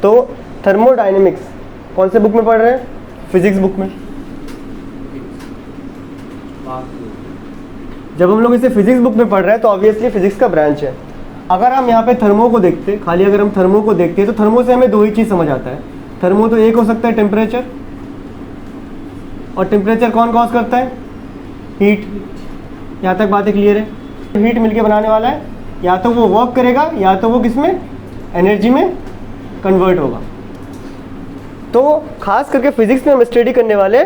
तो थर्मोडायनेमिक्स कौन से बुक में पढ़ रहे हैं? फिजिक्स बुक में। जब हम लोग इसे फिजिक्स बुक में पढ़ रहे हैं तो ऑब्वियसली फिजिक्स का ब्रांच है। अगर हम यहाँ पे थर्मो को देखते, खाली अगर हम थर्मो को देखते हैं तो थर्मो से हमें दो ही चीज़ समझ आता है। थर्मो तो एक हो सकता है टेम्परेचर, और टेम्परेचर कौन कॉज करता है? हीट। यहाँ तक बातें क्लियर है? हीट मिलके बनाने वाला है, या तो वो वर्क करेगा या तो वो किसमें? एनर्जी में कन्वर्ट होगा। तो खास करके फिजिक्स में हम स्टडी करने वाले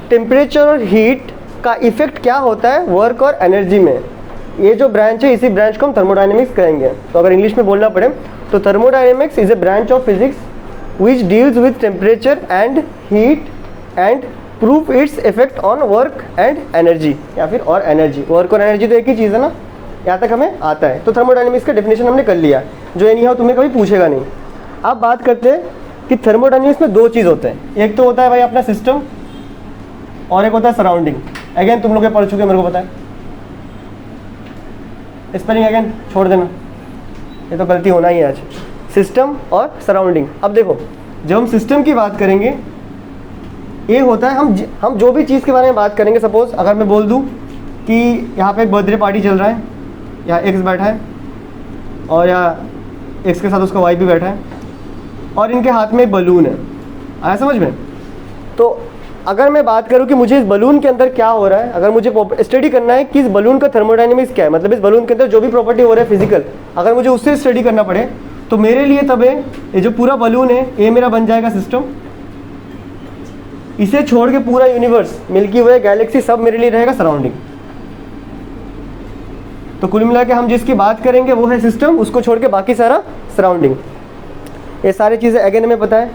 टेम्परेचर और हीट का इफेक्ट क्या होता है वर्क और एनर्जी में। ये जो ब्रांच है, इसी ब्रांच को हम थर्मोडायनेमिक्स कहेंगे। तो अगर इंग्लिश में बोलना पड़े तो thermodynamics is a branch of physics which deals with temperature and heat and prove its effect on work and energy, या फिर और एनर्जी। वर्क और एनर्जी तो एक ही चीज़ है ना, यहाँ तक हमें आता है। तो थर्मोडायनेमिक्स का डेफिनेशन हमने कर लिया, जो एनी हाउ तुम्हें कभी पूछेगा नहीं। अब बात करते हैं कि थर्मोडायनेमिक्स में दो चीज़ होते हैं। एक तो होता है भाई अपना सिस्टम, और एक होता है सराउंडिंग। अगेन तुम लोग ये पढ़ चुके हैं, मेरे को पता है। स्पेलिंग अगेन छोड़ देना, ये तो गलती होना ही है आज। सिस्टम और सराउंडिंग। अब देखो, जब हम सिस्टम की बात करेंगे, ये होता है हम जो भी चीज़ के बारे में बात करेंगे। सपोज अगर मैं बोल दूँ कि यहाँ पे एक बर्थडे पार्टी चल रहा है, या एक्स बैठा है और या एक्स के साथ उसका वाई भी बैठा है, और इनके हाथ में एक बलून है। आया समझ में? तो अगर मैं बात करूं कि मुझे इस बलून के अंदर क्या हो रहा है, अगर मुझे स्टडी करना है कि इस बलून का थर्मोडायनेमिक्स क्या है, मतलब इस बलून के अंदर जो भी प्रॉपर्टी हो रहा है फिजिकल, अगर मुझे उससे स्टडी करना पड़े तो मेरे लिए तब ये जो पूरा बलून है ये मेरा बन जाएगा सिस्टम। इसे छोड़ के पूरा यूनिवर्स, मिल्की वे, गैलेक्सी, सब मेरे लिए रहेगा सराउंडिंग। तो कुल मिला के हम जिसकी बात करेंगे वो है सिस्टम, उसको छोड़ के बाकी सारा सराउंडिंग। ये सारी चीज़ें अगेन हमें पता है।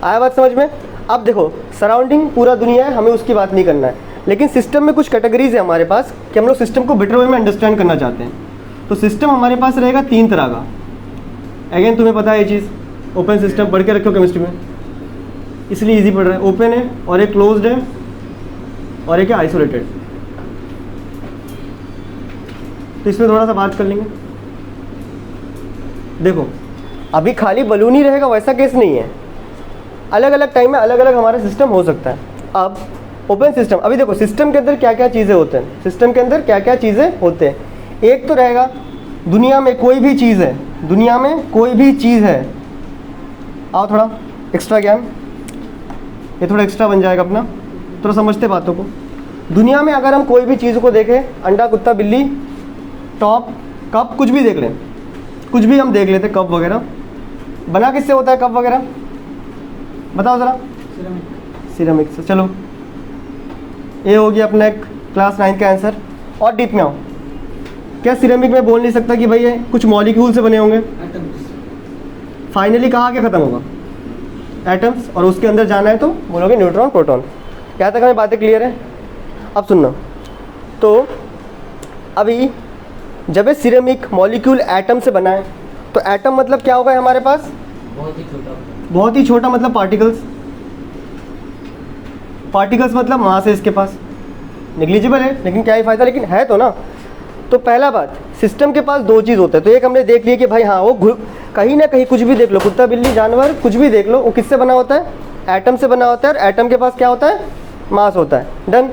आया बात समझ में? अब देखो, सराउंडिंग पूरा दुनिया है, हमें उसकी बात नहीं करना है, लेकिन सिस्टम में कुछ कैटेगरीज है हमारे पास कि हम लोग सिस्टम को बेटर वे में अंडरस्टैंड करना चाहते हैं। तो सिस्टम हमारे पास रहेगा तीन तरह का। अगेन तुम्हें पता है ये चीज़, ओपन सिस्टम पढ़ के रखो केमिस्ट्री में, इसलिए इजी पढ़ रहा है। ओपन है, और एक क्लोज्ड है, और एक है आइसोलेटेड। तो इसमें थोड़ा सा बात कर लेंगे। देखो, अभी खाली बलून ही रहेगा वैसा केस नहीं है, अलग अलग टाइम में अलग अलग हमारा सिस्टम हो सकता है। अब ओपन सिस्टम, अभी देखो सिस्टम के अंदर क्या क्या चीज़ें होते हैं, सिस्टम के अंदर क्या क्या चीज़ें होते हैं। एक तो रहेगा दुनिया में कोई भी चीज़ है, दुनिया में कोई भी चीज़ है। आओ थोड़ा एक्स्ट्रा ज्ञान, ये थोड़ा एक्स्ट्रा बन जाएगा अपना, थोड़ा समझते बातों को। दुनिया में अगर हम कोई भी चीज़ को देखें, अंडा, कुत्ता, बिल्ली, टॉप, कप, कुछ भी देख लें, कुछ भी हम देख लेते, कप वगैरह बना किससे होता है? कप वगैरह बताओ ज़रा। सिरेमिक से। चलो, ये हो गया अपना एक क्लास 9 का आंसर। और डीप में आओ, क्या सिरेमिक में बोल नहीं सकता कि भाई ये कुछ मॉलिक्यूल से बने होंगे? फाइनली कहाँ के ख़त्म होगा? एटम्स। और उसके अंदर जाना है तो बोलोगे न्यूट्रॉन, प्रोटॉन। यहाँ तक हमें बातें क्लियर है? अब सुनना, तो अभी जब ये सिरेमिक मॉलिक्यूल एटम से बना है, तो एटम मतलब क्या होगा हमारे पास? बहुत ही छोटा। बहुत ही छोटा मतलब पार्टिकल्स। पार्टिकल्स मतलब मास है इसके पास, निग्लिजिबल है, लेकिन क्या ही फ़ायदा, लेकिन है तो ना। तो पहला बात, सिस्टम के पास दो चीज़ होता है। तो एक हमने देख लिया कि भाई हाँ, वो कहीं ना कहीं कुछ भी देख लो, कुत्ता, बिल्ली, जानवर, कुछ भी देख लो, वो किससे बना होता है? एटम से बना होता है। और एटम के पास क्या होता है? मास होता है। डन।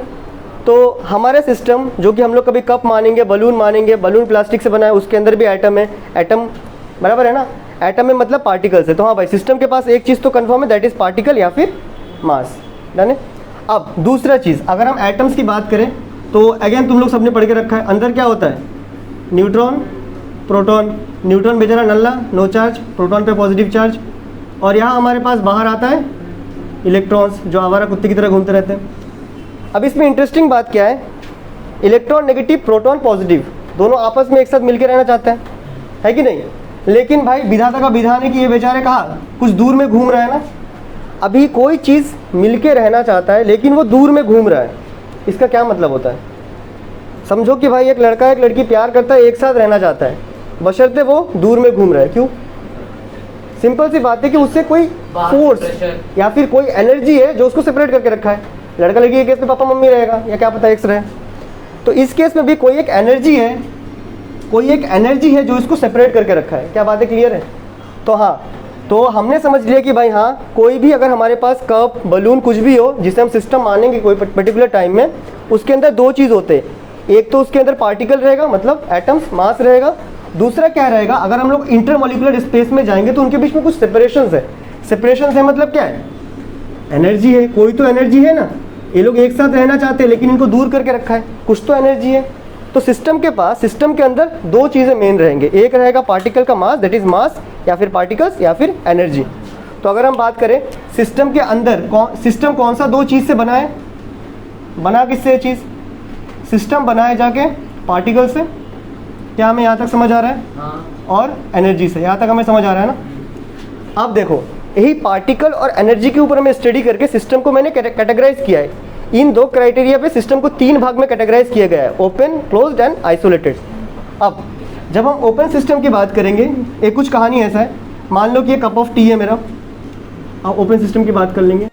तो हमारे सिस्टम, जो कि हम लोग कभी कप मानेंगे, बलून मानेंगे, बलून प्लास्टिक से बना है, उसके अंदर भी एटम है। एटम बराबर है ना? एटम में मतलब पार्टिकल्स है। तो हाँ भाई, सिस्टम के पास एक चीज़ तो कंफर्म है, दैट इज़ पार्टिकल या फिर मास। डन है। अब दूसरा चीज़, अगर हम एटम्स की बात करें तो अगेन तुम लोग सबने पढ़ के रखा है, अंदर क्या होता है? Neutron, proton. न्यूट्रॉन बेचारा नल्ला, नो चार्ज, प्रोटॉन पे पॉजिटिव चार्ज। और यहाँ हमारे पास बाहर आता है इलेक्ट्रॉन्स, जो आवारा कुत्ते की तरह घूमते रहते हैं। अब इसमें इंटरेस्टिंग बात क्या है? इलेक्ट्रॉन नेगेटिव, प्रोटॉन पॉजिटिव, दोनों आपस में एक साथ मिलकर रहना चाहते हैं, है कि नहीं? लेकिन भाई विधाता का विधान है कि ये बेचारे कहाँ, कुछ दूर में घूम रहा है ना। अभी कोई चीज़ मिलके रहना चाहता है लेकिन वो दूर में घूम रहा है, इसका क्या मतलब होता है? समझो कि भाई एक लड़का एक लड़की प्यार करता है, एक साथ रहना चाहता है, बशर्ते वो दूर में घूम रहा है। क्यों? सिंपल सी बात है कि उससे कोई फोर्स या फिर कोई एनर्जी है जो उसको सेपरेट करके रखा है। लड़का लड़की के केस में पापा मम्मी रहेगा, या क्या पता एक्स रहे। तो इस केस में भी कोई एक एनर्जी है, कोई एक एनर्जी है जो इसको सेपरेट करके रखा है। क्या बातें क्लियर है? तो हाँ, तो हमने समझ लिया कि भाई हाँ, कोई भी अगर हमारे पास कप, बलून, कुछ भी हो जिसे हम सिस्टम मानेंगे कोई पर्टिकुलर टाइम में, उसके अंदर दो चीज़ होते हैं। एक तो उसके अंदर पार्टिकल रहेगा, मतलब एटम्स, मास रहेगा। दूसरा क्या रहेगा, अगर हम लोग इंटरमॉलिक्यूलर स्पेस में जाएंगे तो उनके बीच में कुछ सेपरेशंस है। सेपरेशंस है मतलब क्या है, एनर्जी है, कोई तो एनर्जी है ना। ये लोग एक साथ रहना चाहते हैं लेकिन इनको दूर करके रखा है, कुछ तो एनर्जी है। तो सिस्टम के पास, सिस्टम के अंदर दो चीज़ें मेन रहेंगे, एक रहेगा पार्टिकल का मास, दैट इज मास, या फिर पार्टिकल्स, या फिर एनर्जी। तो अगर हम बात करें सिस्टम के अंदर, सिस्टम कौन सा दो चीज़ से बना है, बना किससे चीज़, सिस्टम बनाए जाके पार्टिकल से, क्या हमें यहाँ तक समझ आ रहा है? हाँ। और एनर्जी से, यहाँ तक हमें समझ आ रहा है ना। अब देखो, यही पार्टिकल और एनर्जी के ऊपर हमें स्टडी करके सिस्टम को मैंने कैटेगराइज किया है। इन दो क्राइटेरिया पे सिस्टम को तीन भाग में कैटेगराइज किया गया है, ओपन, क्लोज्ड एंड आइसोलेटेड। अब जब हम ओपन सिस्टम की बात करेंगे, एक कुछ कहानी ऐसा है, मान लो कि ये कप ऑफ टी है मेरा, अब ओपन सिस्टम की बात कर लेंगे।